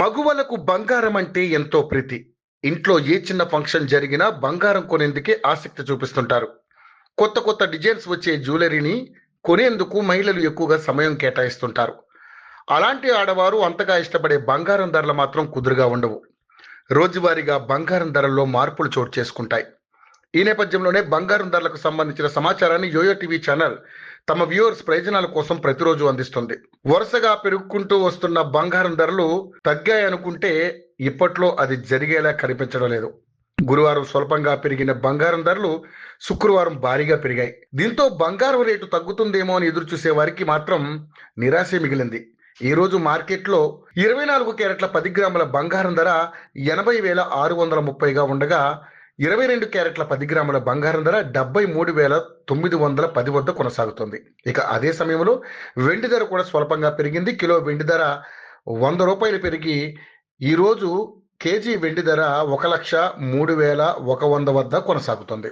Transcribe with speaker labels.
Speaker 1: మగువలకు బంగారం అంటే ఎంతో ప్రీతి. ఇంట్లో ఏ చిన్న ఫంక్షన్ జరిగినా బంగారం కొనేందుకే ఆసక్తి చూపిస్తుంటారు. కొత్త కొత్త డిజైన్స్ వచ్చే జ్యువెలరీని కొనేందుకు మహిళలు ఎక్కువగా సమయం కేటాయిస్తుంటారు. అలాంటి ఆడవారు అంతగా ఇష్టపడే బంగారం ధరలు మాత్రం కుదురుగా ఉండవు. రోజువారీగా బంగారం ధరల్లో మార్పులు చోటు చేసుకుంటాయి. ఈ నేపథ్యంలోనే బంగారం ధరలకు సంబంధించిన సమాచారాన్ని యోయో టీవీ ఛానల్ తమ వ్యూవర్స్ ప్రయోజనాల కోసం ప్రతిరోజు అందిస్తుంది. వరుసగా పెరుగుకుంటూ వస్తున్న బంగారం ధరలు తగ్గాయనుకుంటే ఇప్పట్లో అది జరిగేలా కనిపించడం లేదు. గురువారం స్వల్పంగా పెరిగిన బంగారం ధరలు శుక్రవారం భారీగా పెరిగాయి. దీంతో బంగారం రేటు తగ్గుతుందేమో అని ఎదురు చూసే వారికి మాత్రం నిరాశే మిగిలింది. ఈ రోజు మార్కెట్లో 24 క్యారెట్ల 10 గ్రాముల బంగారం ధర 80,630గా ఉండగా 22 క్యారెట్ల 10 గ్రాముల బంగారం ధర 73,910 వద్ద కొనసాగుతుంది. ఇక అదే సమయంలో వెండి ధర కూడా స్వల్పంగా పెరిగింది. కిలో వెండి ధర ₹100 పెరిగి ఈరోజు కేజీ వెండి ధర 1,03,100 వద్ద కొనసాగుతుంది.